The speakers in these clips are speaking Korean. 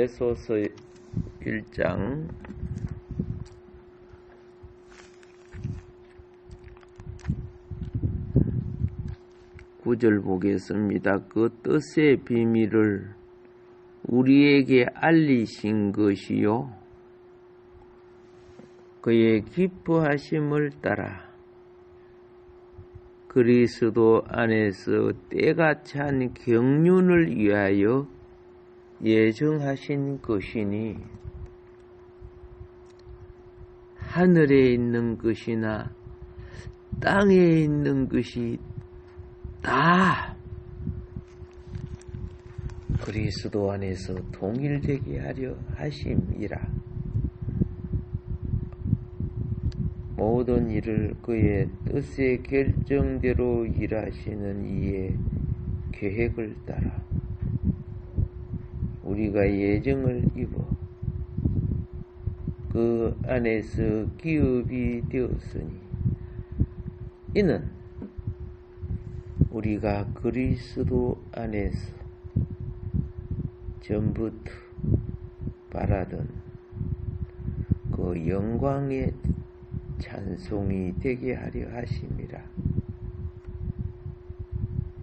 에베소서 1장 9절 보겠습니다. 그 뜻의 비밀을 우리에게 알리신 것이요 그의 기뻐하심을 따라 그리스도 안에서 때가 찬 경륜을 위하여 예정하신 것이니 하늘에 있는 것이나 땅에 있는 것이 다 그리스도 안에서 동일되게 하려 하심이라. 모든 일을 그의 뜻의 결정대로 일하시는 이의 계획을 따라 우리가 예정을 입어 그 안에서 기업이 되었으니 이는 우리가 그리스도 안에서 전부터 바라던 그 영광의 찬송이 되게 하려 하심이라.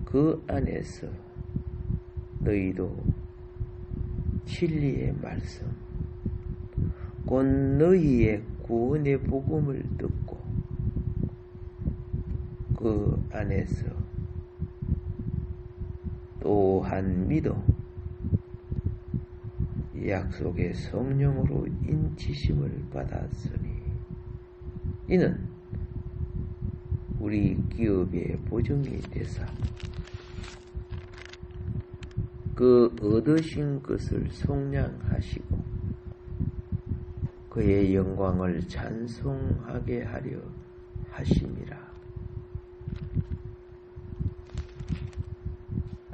그 안에서 너희도 진리의 말씀 곧 너희의 구원의 복음을 듣고 그 안에서 또한 믿어 약속의 성령으로 인치심을 받았으니 이는 우리 기업의 보증이 되사 그 얻으신 것을 속량하시고 그의 영광을 찬송하게 하려 하심이라.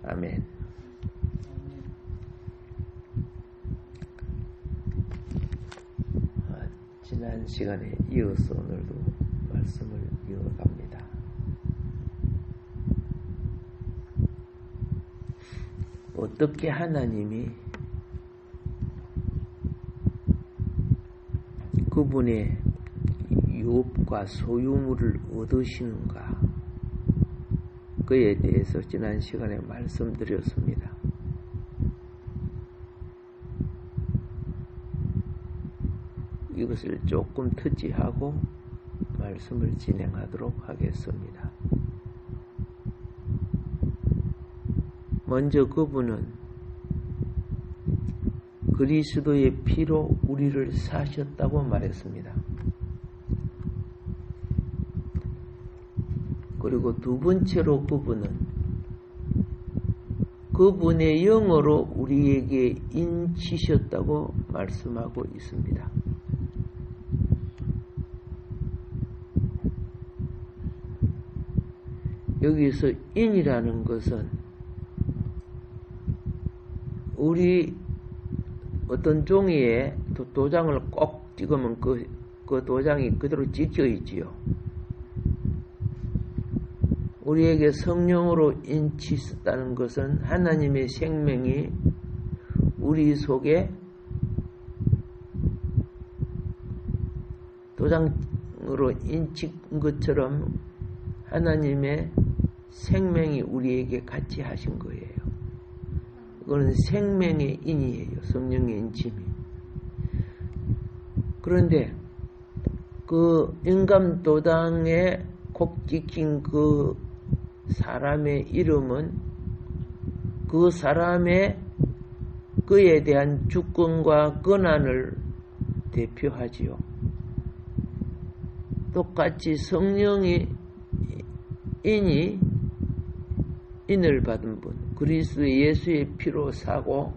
아멘. 지난 시간에 이어서 오늘도 말씀을 이어갑니다. 어떻게 하나님이 그분의 유업과 소유물을 얻으시는가, 그에 대해서 지난 시간에 말씀드렸습니다. 이것을 조금 터치하고 말씀을 진행하도록 하겠습니다. 먼저 그분은 그리스도의 피로 우리를 사셨다고 말했습니다. 그리고 두 번째로 그분은 그분의 영으로 우리에게 인치셨다고 말씀하고 있습니다. 여기서 인이라는 것은 우리 어떤 종이에 도장을 꼭 찍으면 그 도장이 그대로 찍혀 있지요. 우리에게 성령으로 인치했다는 것은 하나님의 생명이 우리 속에 도장으로 인친 것처럼 하나님의 생명이 우리에게 같이 하신 거예요. 그거는 생명의 인이에요. 성령의 인침이. 그런데 그 인감 도장에 콕 찍힌 그 사람의 이름은 그 사람의 그에 대한 주권과 권한을 대표하지요. 똑같이 성령이 인을 받은 분, 그리스도 예수의 피로 사고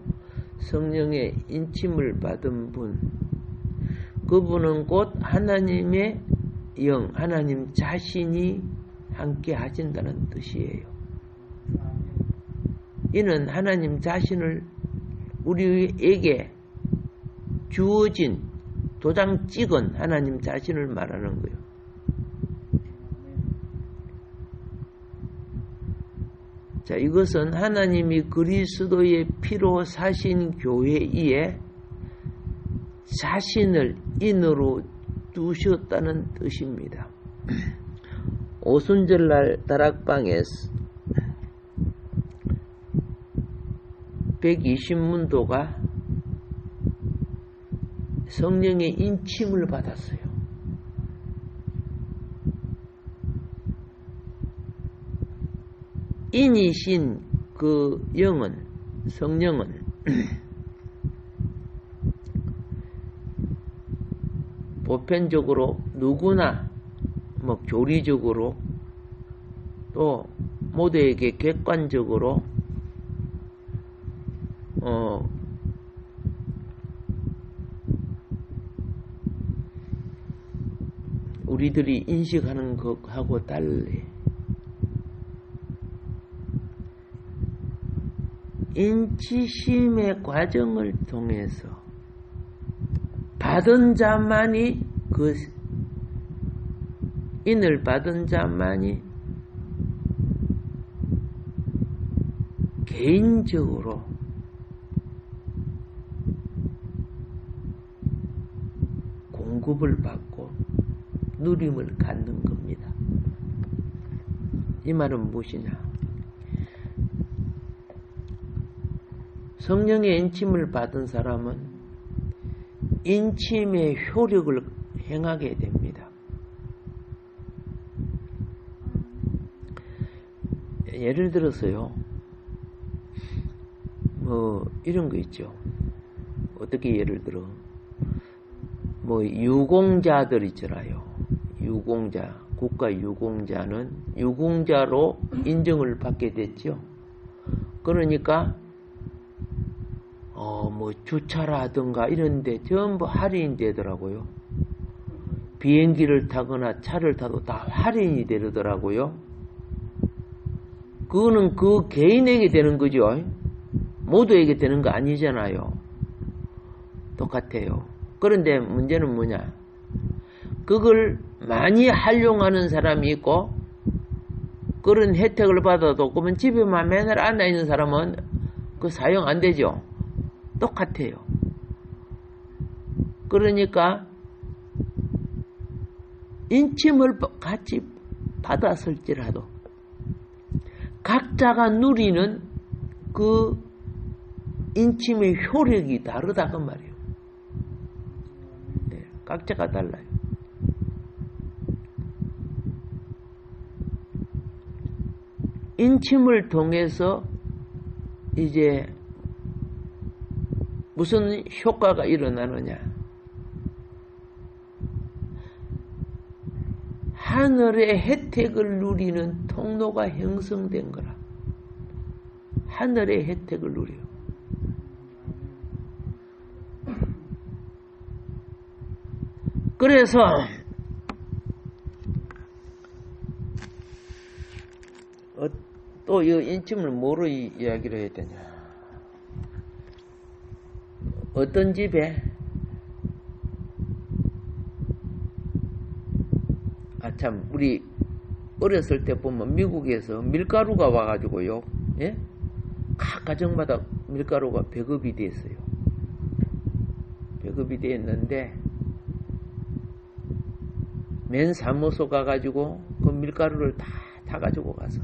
성령의 인침을 받은 분, 그분은 곧 하나님의 영, 하나님 자신이 함께 하신다는 뜻이에요. 이는 하나님 자신을 우리에게 주어진 도장 찍은 하나님 자신을 말하는 거예요. 자, 이것은 하나님이 그리스도의 피로 사신 교회에 자신을 인으로 두셨다는 뜻입니다. 오순절날 다락방에서 120문도가 성령의 인침을 받았어요. 인이신 그 영은, 성령은 보편적으로 누구나 뭐 교리적으로 또 모두에게 객관적으로 우리들이 인식하는 것하고 달리 인치심의 과정을 통해서 받은 자만이 그 인을 받은 자만이 개인적으로 공급을 받고 누림을 갖는 겁니다. 이 말은 무엇이냐? 성령의 인침을 받은 사람은 인침의 효력을 행하게 됩니다. 예를 들어서요, 뭐 이런 거 있죠. 어떻게 예를 들어, 뭐 유공자들 있잖아요. 유공자, 국가 유공자는 유공자로 인정을 받게 됐죠. 그러니까 뭐 주차라든가 이런 데 전부 할인이 되더라고요. 비행기를 타거나 차를 타도 다 할인이 되더라고요. 그거는 그 개인에게 되는 거죠. 모두에게 되는 거 아니잖아요. 똑같아요. 그런데 문제는 뭐냐? 그걸 많이 활용하는 사람이 있고 그런 혜택을 받아도 그러면 집에만 맨날 앉아 있는 사람은 그 사용 안 되죠. 똑같아요. 그러니까 인침을 같이 받았을지라도 각자가 누리는 그 인침의 효력이 다르다 그 말이에요. 네, 각자가 달라요. 인침을 통해서 이제 무슨 효과가 일어나느냐? 하늘의 혜택을 누리는 통로가 형성된 거라. 하늘의 혜택을 누려요. 그래서 또 이 인침을 뭐로 이야기를 해야 되냐? 어떤 집에 참 우리 어렸을 때 보면 미국에서 밀가루가 와가지고요, 예? 각 가정마다 밀가루가 배급이 됐어요. 배급이 됐는데 맨 사무소 가가지고 그 밀가루를 다 가지고 가서.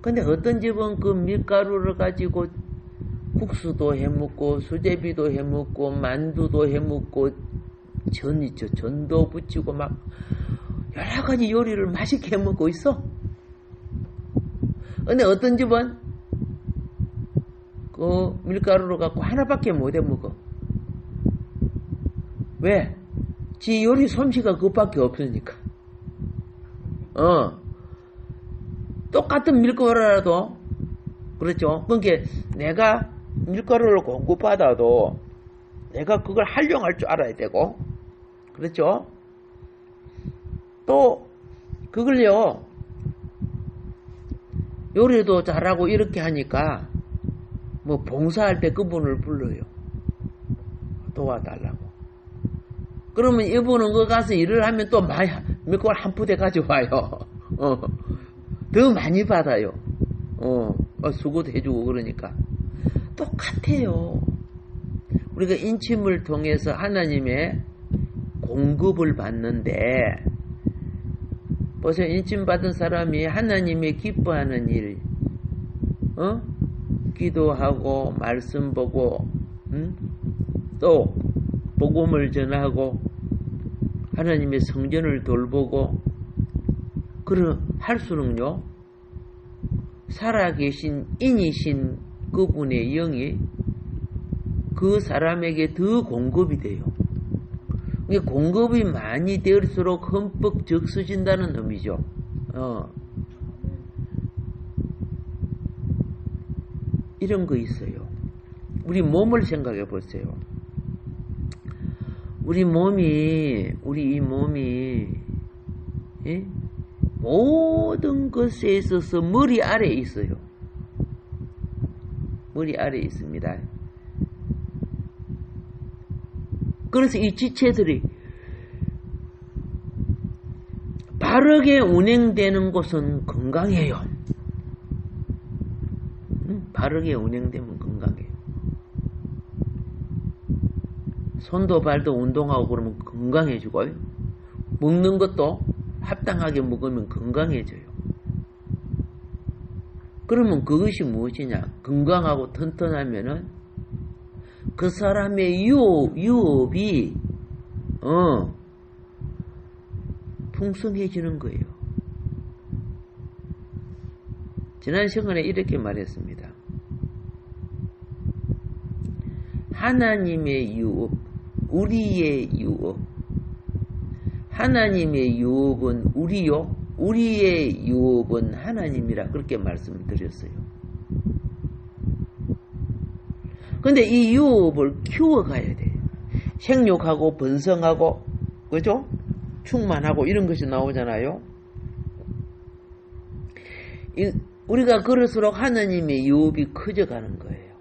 근데 어떤 집은 그 밀가루를 가지고 국수도 해먹고 수제비도 해먹고 만두도 해먹고 전 있죠. 전도 부치고 막 여러 가지 요리를 맛있게 해먹고 있어. 근데 어떤 집은 그 밀가루를 갖고 하나밖에 못 해먹어. 왜? 지 요리 솜씨가 그것밖에 없으니까. 똑같은 밀가루라도 그렇죠. 그러니까 내가 밀가루를 공급받아도 내가 그걸 활용할 줄 알아야 되고, 그렇죠? 또 그걸요, 요리도 잘하고 이렇게 하니까 뭐 봉사할 때 그분을 불러요. 도와달라고. 그러면 이분은 거 가서 일을 하면 또 많이 밀가루 한 푸대 가져와요. 더 많이 받아요. 수고도 해주고 그러니까. 똑같아요. 우리가 인침을 통해서 하나님의 공급을 받는데, 보세요. 인침 받은 사람이 하나님의 기뻐하는 일, 기도하고 말씀 보고, 또 복음을 전하고 하나님의 성전을 돌보고 할 수는요, 살아계신 인이신 그분의 영이 그 사람에게 더 공급이 돼요. 공급이 많이 될수록 흠뻑 적셔진다는 의미죠. 이런 거 있어요. 우리 몸을 생각해 보세요. 우리 이 몸이 모든 것에 있어서 머리 아래에 있어요. 머리 아래에 있습니다. 그래서 이 지체들이 바르게 운행되는 곳은 건강해요. 바르게 운행되면 건강해요. 손도 발도 운동하고 그러면 건강해지고, 먹는 것도 합당하게 먹으면 건강해져요. 그러면 그것이 무엇이냐? 건강하고 튼튼하면은 그 사람의 유업이 풍성해지는 거예요. 지난 시간에 이렇게 말했습니다. 하나님의 유업, 우리의 유업. 하나님의 유업은 우리요, 우리의 유업은 하나님이라 그렇게 말씀을 드렸어요. 근데 이 유업을 키워가야 돼요. 생육하고 번성하고, 그죠? 충만하고 이런 것이 나오잖아요. 우리가 그럴수록 하나님의 유업이 커져가는 거예요.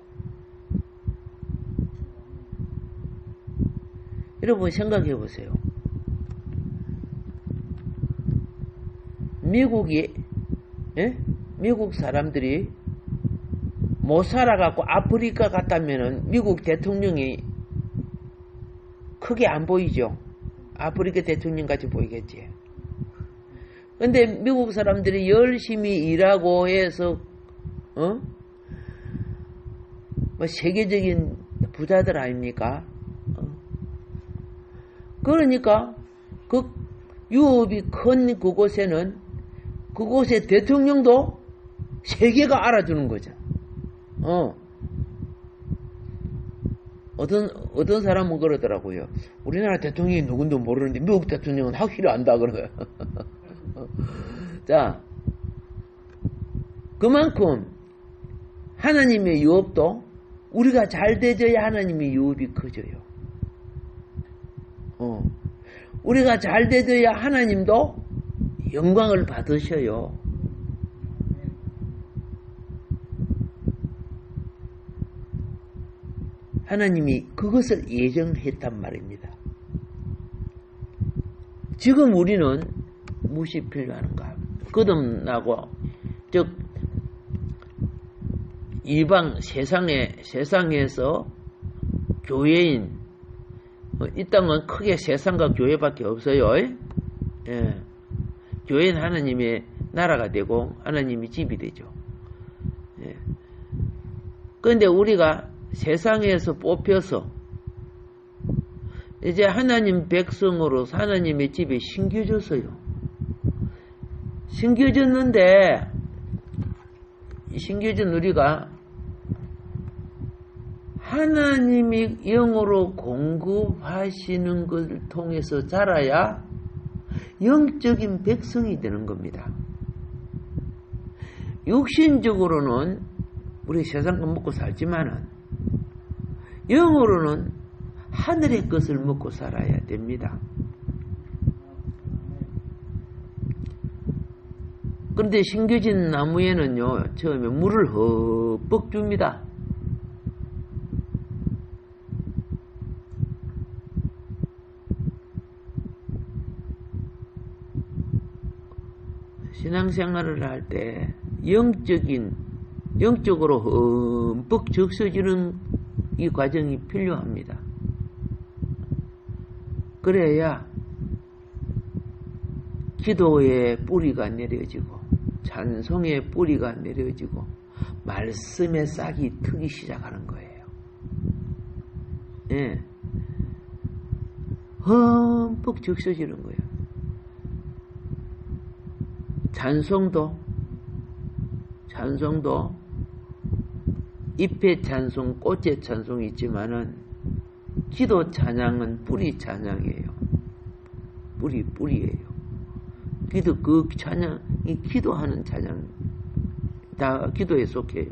여러분 생각해 보세요. 미국 사람들이 못 살아갖고 아프리카 갔다면은 미국 대통령이 크게 안 보이죠? 아프리카 대통령 같이 보이겠지. 근데 미국 사람들이 열심히 일하고 해서, 세계적인 부자들 아닙니까? 그러니까, 그 유업이 큰 그곳에는, 그곳의 대통령도 세계가 알아주는 거죠. 어떤 사람은 그러더라고요. 우리나라 대통령이 누군지 모르는데 미국 대통령은 확실히 안다 그러고요. 자, 그만큼 하나님의 유업도 우리가 잘 되져야 하나님의 유업이 커져요. 우리가 잘 되져야 하나님도 영광을 받으셔요. 하나님이 그것을 예정했단 말입니다. 지금 우리는 무엇이 필요한가? 거듭나고, 즉 이방 세상에서 교회인, 이 땅은 크게 세상과 교회밖에 없어요. 예. 교회는 하나님의 나라가 되고 하나님의 집이 되죠. 예. 그런데 우리가 세상에서 뽑혀서 이제 하나님 백성으로 하나님의 집에 심겨졌어요. 심겨졌는데 심겨진 우리가 하나님이 영으로 공급하시는 것을 통해서 자라야 영적인 백성이 되는 겁니다. 육신적으로는 우리 세상 것 먹고 살지만은 영으로는 하늘의 것을 먹고 살아야 됩니다. 그런데 심겨진 나무에는요, 처음에 물을 흠뻑 줍니다. 신앙생활을 할 때 영적으로 흠뻑 적셔지는 이 과정이 필요합니다. 그래야 기도의 뿌리가 내려지고 찬송의 뿌리가 내려지고 말씀의 싹이 트기 시작하는 거예요. 예. 흠뻑 적셔지는 거예요. 찬송도 잎의 찬송, 꽃의 찬송이 있지만은 기도 찬양은 뿌리 찬양이에요. 뿌리예요. 기도 그 찬양이 기도하는 찬양 다 기도에 속해요.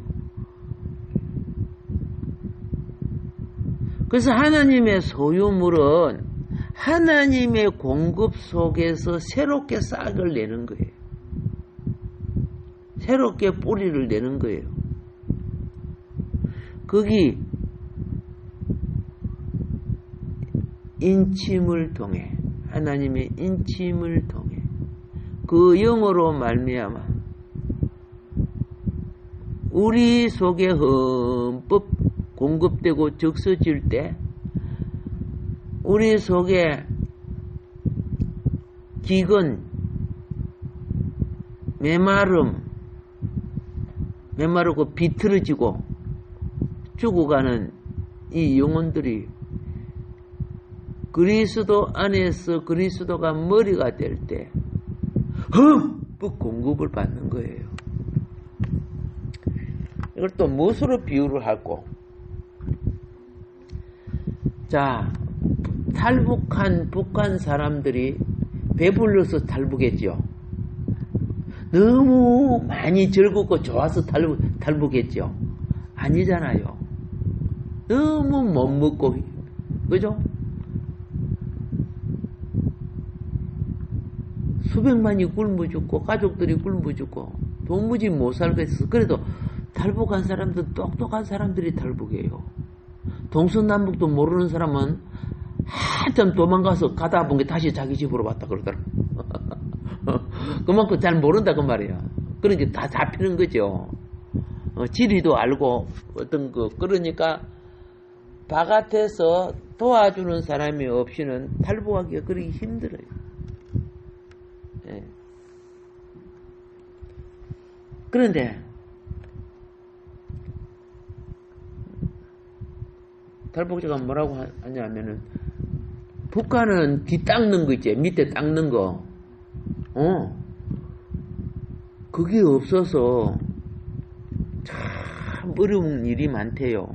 그래서 하나님의 소유물은 하나님의 공급 속에서 새롭게 싹을 내는 거예요. 새롭게 뿌리를 내는 거예요. 거기 인침을 통해 하나님의 인침을 통해 그 영으로 말미암아 우리 속에 흠뻑 공급되고 적셔질 때 우리 속에 기근, 메마르고 비틀어지고 죽어가는 이 영혼들이 그리스도 안에서 그리스도가 머리가 될 때 흠뻑 공급을 받는 거예요. 이걸 또 무엇으로 비유를 하고? 자, 탈북한 북한 사람들이 배불러서 탈북했죠. 너무 많이 즐겁고 좋아서 탈북했죠. 아니잖아요. 너무 못 먹고, 그죠? 수백만이 굶어 죽고 가족들이 굶어 죽고 도무지 못 살겠어. 그래도 탈북한 사람들은 똑똑한 사람들이 탈북해요. 동서남북도 모르는 사람은 한참 도망가서 가다 본 게 다시 자기 집으로 왔다 그러더라고. 그만큼 잘 모른다 그 말이야. 그러니까 다 잡히는 거죠. 지리도 알고 어떤 거. 그러니까 바깥에서 도와주는 사람이 없이는 탈북하기가 그렇게 힘들어요. 예. 그런데 탈북자가 뭐라고 하냐면은 북한은 뒤 닦는 거 있지, 밑에 닦는 거. 그게 없어서 참 어려운 일이 많대요.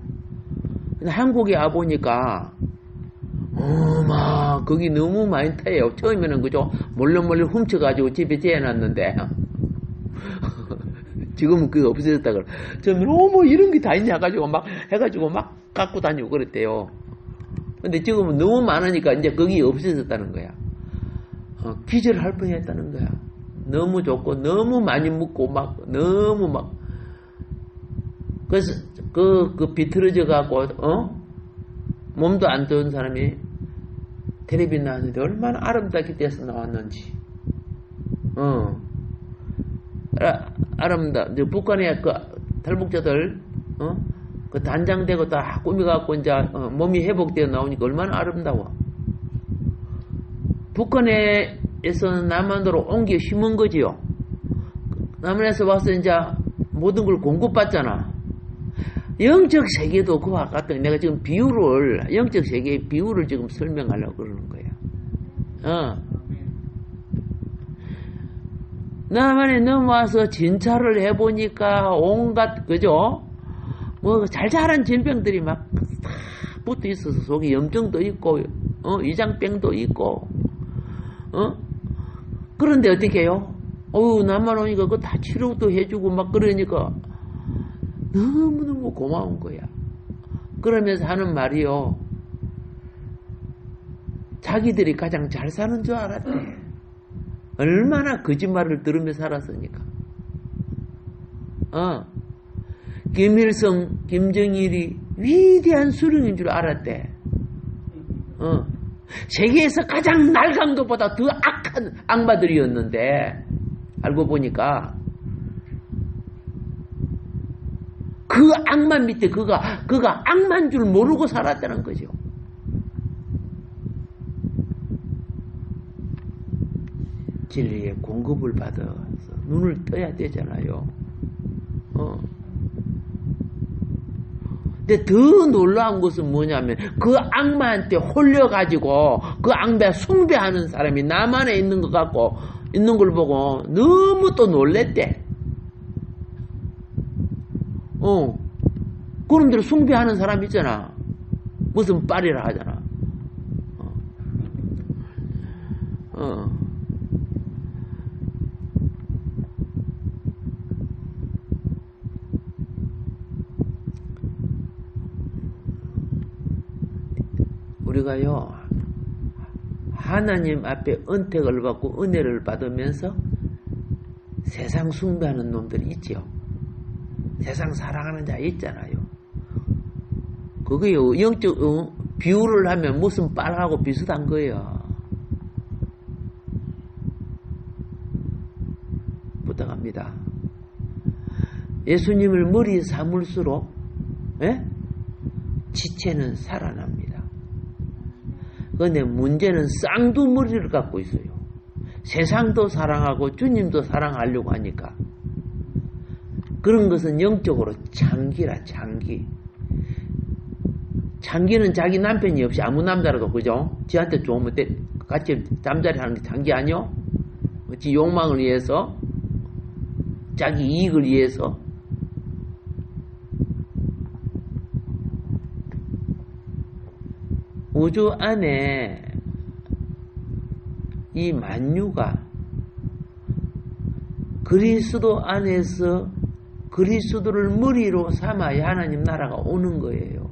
근데 한국에 와보니까 막 거기 너무 많이 타요. 처음에는 그죠, 몰래 훔쳐가지고 집에 재워놨는데 지금은 그게 없어졌다 그래. 처음에는 어머 이런 게 다 있냐 가지고 막 해가지고 막 갖고 다니고 그랬대요. 근데 지금은 너무 많으니까 이제 거기 없어졌다는 거야. 기절할 뻔했다는 거야. 너무 좋고 너무 많이 먹고 막 너무 막. 그래서 그 비틀어져 갖고 몸도 안 좋은 사람이 텔레비 나왔는데 얼마나 아름답게 돼서 나왔는지. 아름다. 이제 북한의 그 탈북자들 그 단장되고 다 꾸미갖고 이제 몸이 회복되어 나오니까 얼마나 아름다워. 북한에서 남한으로 옮겨 심은 거지요. 남한에서 와서 이제 모든 걸 공급받잖아. 영적 세계도 그와 같은, 내가 지금 영적 세계의 비유를 지금 설명하려고 그러는 거야. 남한에 넘어와서 진찰을 해보니까 온갖, 그죠? 뭐, 잘 자란 질병들이 막 다 붙어 있어서 속에 염증도 있고, 위장병도 있고, 그런데 어떻게 해요? 남한 오니까 그거 다 치료도 해주고 막 그러니까 너무너무 고마운 거야. 그러면서 하는 말이요. 자기들이 가장 잘 사는 줄 알았대. 얼마나 거짓말을 들으며 살았으니까. 김일성, 김정일이 위대한 수령인 줄 알았대. 세계에서 가장 날강도보다 더 악한 악마들이었는데 알고 보니까 그 그 악만 밑에 그가 악만 줄 모르고 살았다는 거죠. 진리의 공급을 받아서 눈을 떠야 되잖아요. 근데 더 놀라운 것은 뭐냐면 그 악마한테 홀려가지고 그 악마 숭배하는 사람이 나만에 있는 것 같고 있는 걸 보고 너무 또 놀랬대. 그놈들 숭배하는 사람 있잖아. 무슨 빨이라 하잖아. 우리가요, 하나님 앞에 은택을 받고 은혜를 받으면서 세상 숭배하는 놈들이 있지요. 세상 사랑하는 자 있잖아요. 그거요, 영적 비유를 하면 무슨 빨하고 비슷한 거예요. 부탁합니다. 예수님을 머리 삼을수록 지체는 살아납니다. 그런데 문제는 쌍두머리를 갖고 있어요. 세상도 사랑하고 주님도 사랑하려고 하니까. 그런 것은 영적으로 창기라, 창기. 창기는 자기 남편이 없이 아무 남자라도, 그죠? 지한테 좋으면 같이 잠자리 하는 게 창기 아니요? 지 욕망을 위해서, 자기 이익을 위해서. 우주 안에 이 만유가 그리스도 안에서 그리스도를 머리로 삼아야 하나님 나라가 오는 거예요.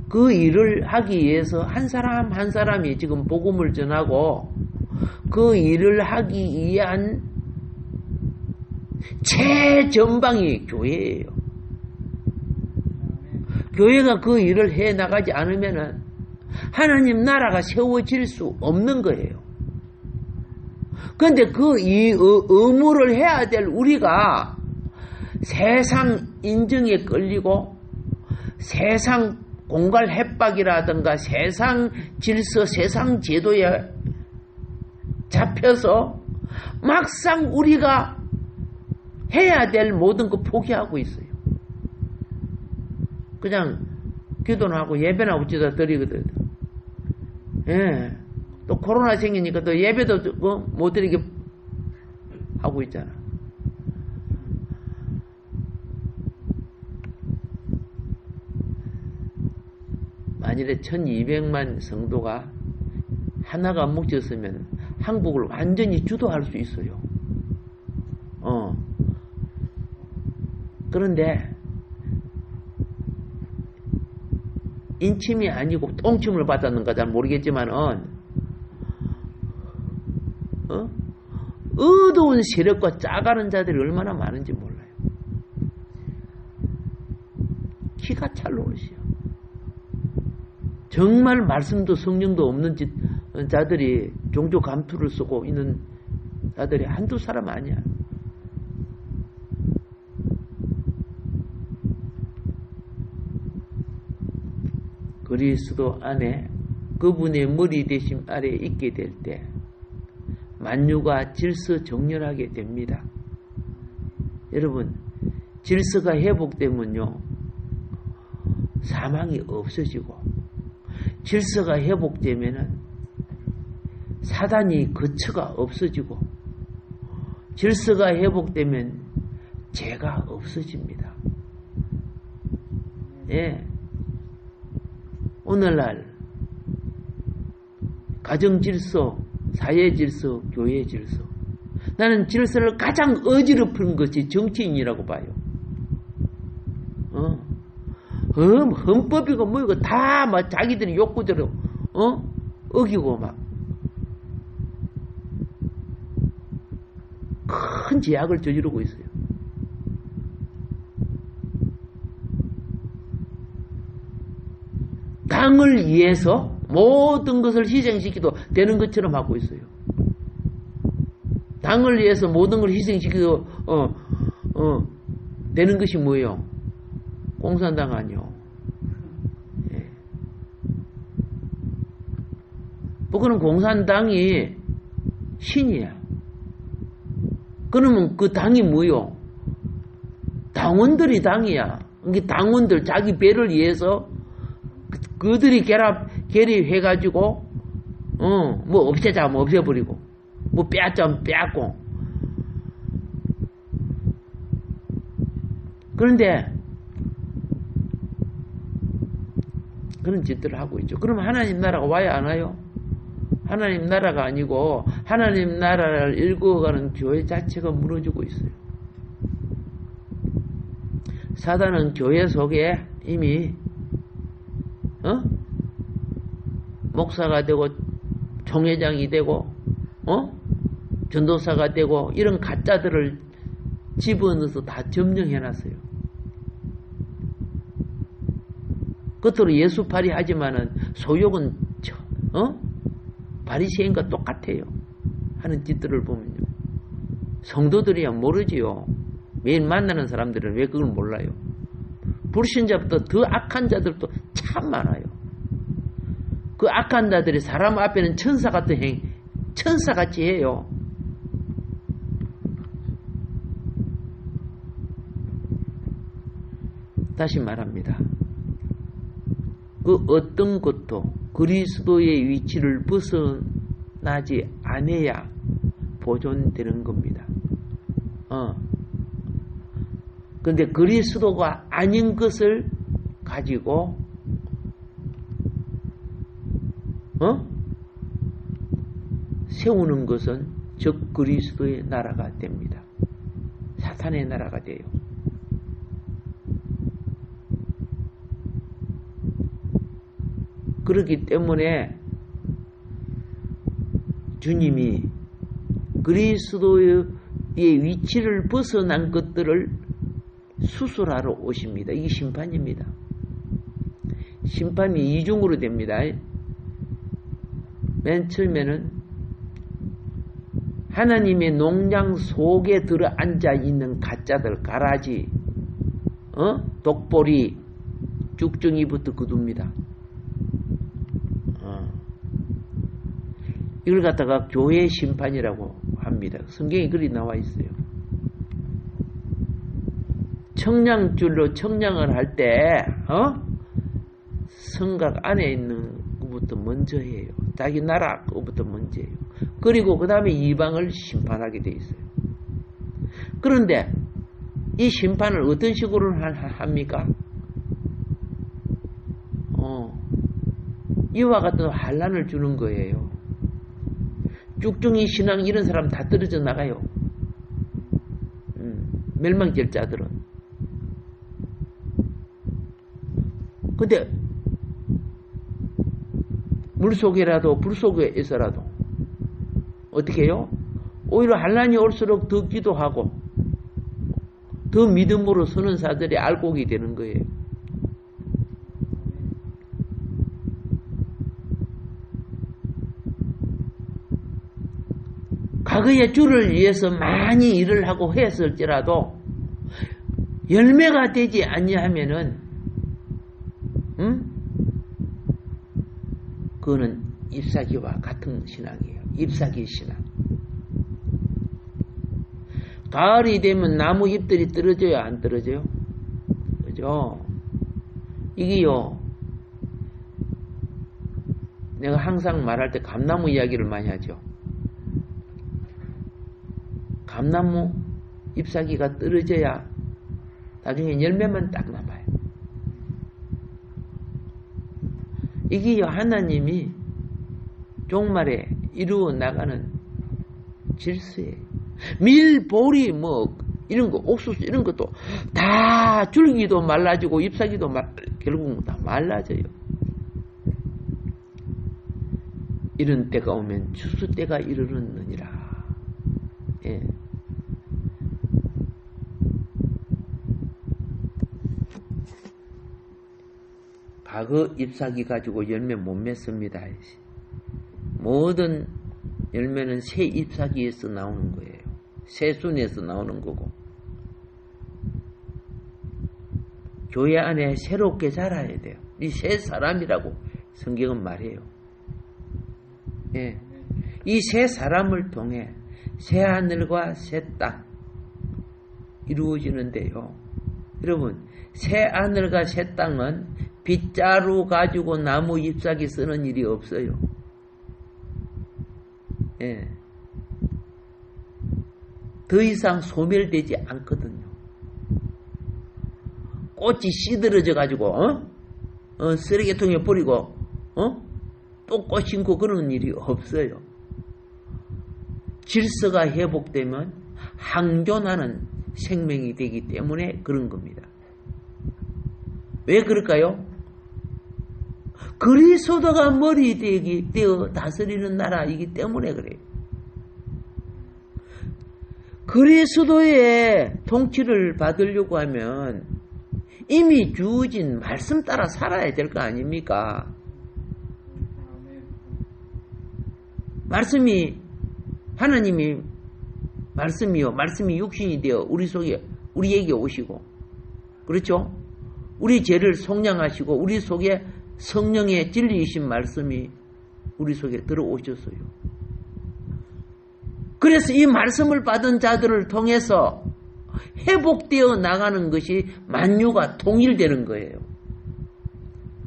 그 일을 하기 위해서 한 사람 한 사람이 지금 복음을 전하고 그 일을 하기 위한 최전방이 교회예요. 교회가 그 일을 해 나가지 않으면은 하나님 나라가 세워질 수 없는 거예요. 그런데 그 이 의무를 해야 될 우리가 세상 인정에 끌리고 세상 공갈 협박이라든가 세상 질서, 세상 제도에 잡혀서 막상 우리가 해야 될 모든 거 포기하고 있어요. 그냥 기도는 하고 예배나 어찌다 드리거든. 예. 또 코로나 생기니까 또 예배도 못 드리게 하고 있잖아. 만일에 1200만 성도가 하나가 뭉쳤으면 한국을 완전히 주도할 수 있어요. 그런데 인침이 아니고 똥침을 받았는가 잘 모르겠지만은 어두운 세력과 짜가는 자들이 얼마나 많은지 몰라요. 기가 찰 노릇이요. 정말 말씀도 성령도 없는 자들이 종교 감투를 쓰고 있는 자들이 한두 사람 아니야. 그리스도 안에 그분의 머리 대심 아래에 있게 될 때 만유가 질서 정렬하게 됩니다. 여러분, 질서가 회복되면요, 사망이 없어지고, 질서가 회복되면은 사단이 거처가 없어지고, 질서가 회복되면 죄가 없어집니다. 예. 오늘날 가정 질서, 사회 질서, 교회 질서. 나는 질서를 가장 어지럽힌 것이 정치인이라고 봐요. 헌법이고 뭐이고 다 막 자기들이 욕구대로 어기고 막 큰 제약을 저지르고 있어요. 당을 위해서 모든 것을 희생시키도 되는 것처럼 하고 있어요. 당을 위해서 모든 걸 희생시키도 되는 것이 뭐예요? 공산당 아니요. 예. 그거는 공산당이 신이야. 그러면 그 당이 뭐요? 당원들이 당이야. 그러니까 당원들 자기 배를 위해서 그들이 결의해가지고 뭐 없애자 하면 없애버리고 뭐 빼앗자 하면 빼앗고. 그런데 그런 짓들을 하고 있죠. 그러면 하나님 나라가 와야 안 와요? 하나님 나라가 아니고 하나님 나라를 일구어가는 교회 자체가 무너지고 있어요. 사단은 교회 속에 이미 목사가 되고 총회장이 되고 전도사가 되고 이런 가짜들을 집어넣어서 다 점령해놨어요. 겉으로 예수팔이 하지만은 소욕은 바리새인과 똑같아요. 하는 짓들을 보면요. 성도들이야 모르지요. 매일 만나는 사람들은 왜 그걸 몰라요? 불신자부터 더 악한 자들도 참 많아요. 그 악한 자들이 사람 앞에는 천사 같은 천사같이 해요. 다시 말합니다. 그 어떤 것도 그리스도의 위치를 벗어나지 않아야 보존되는 겁니다. 그런데 그리스도가 아닌 것을 가지고 세우는 것은 즉 그리스도의 나라가 됩니다. 사탄의 나라가 돼요. 그렇기 때문에 주님이 그리스도의 위치를 벗어난 것들을 수술하러 오십니다. 이게 심판입니다. 심판이 이중으로 됩니다. 맨 처음에는 하나님의 농장 속에 들어앉아 있는 가짜들, 가라지, 독보리, 쭉정이부터 거둡니다. 이걸 갖다가 교회 심판이라고 합니다. 성경에 글이 나와 있어요. 청량줄로 청량을 할 때, 성각 안에 있는 것부터 먼저 해요. 자기 나라 것부터 먼저 해요. 그리고 그 다음에 이방을 심판하게 돼 있어요. 그런데 이 심판을 어떤 식으로 합니까? 이와 같은 환난을 주는 거예요. 쭉중이 신앙 이런 사람 다 떨어져 나가요. 멸망절자들은. 근데 물속에라도 불속에서라도 어떻게 해요? 오히려 환난이 올수록 더 기도하고 더 믿음으로 서는 사들이 알곡이 되는 거예요. 과거에 주를 위해서 많이 일을 하고 했을지라도 열매가 되지 아니하면은 그거는 잎사귀와 같은 신앙이에요. 잎사귀 신앙. 가을이 되면 나무 잎들이 떨어져요? 안 떨어져요? 그죠? 이게요, 내가 항상 말할 때 감나무 이야기를 많이 하죠. 감나무 잎사귀가 떨어져야 나중에 열매만 딱 남아요. 이게 하나님이 종말에 이루어 나가는 질서예요. 밀, 보리, 뭐 이런 거, 옥수수 이런 것도 다 줄기도 말라지고 잎사귀도 결국 다 말라져요. 이런 때가 오면 추수 때가 이르렀느니라. 예. 과거 잎사귀 가지고 열매 못 맺습니다. 모든 열매는 새 잎사귀에서 나오는 거예요. 새 순에서 나오는 거고. 교회 안에 새롭게 자라야 돼요. 이 새 사람이라고 성경은 말해요. 예. 이 새 사람을 통해 새 하늘과 새 땅 이루어지는데요. 여러분, 새 하늘과 새 땅은 빗자루 가지고 나무 잎사귀 쓰는 일이 없어요. 예. 더 이상 소멸되지 않거든요. 꽃이 시들어져 가지고 쓰레기통에 버리고 또 꽃 심고 그런 일이 없어요. 질서가 회복되면 항존하는 생명이 되기 때문에 그런 겁니다. 왜 그럴까요? 그리스도가 머리 되어 다스리는 나라이기 때문에 그래요. 그리스도의 통치를 받으려고 하면 이미 주어진 말씀 따라 살아야 될 거 아닙니까? 말씀이 하나님이 말씀이 육신이 되어 우리 속에 우리에게 오시고, 그렇죠? 우리 죄를 속량하시고 우리 속에 성령의 진리이신 말씀이 우리 속에 들어오셨어요. 그래서 이 말씀을 받은 자들을 통해서 회복되어 나가는 것이 만유가 통일되는 거예요.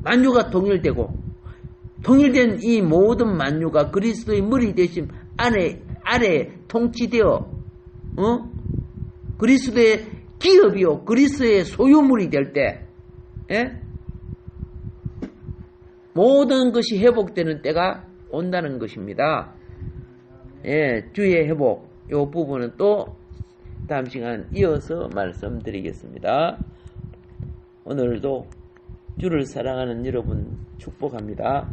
만유가 통일되고, 통일된 이 모든 만유가 그리스도의 머리 되심 아래 통치되어 그리스도의 기업이요 그리스도의 소유물이 될 때, 예? 모든 것이 회복되는 때가 온다는 것입니다. 예, 주의 회복, 이 부분은 또 다음 시간 이어서 말씀드리겠습니다. 오늘도 주를 사랑하는 여러분 축복합니다.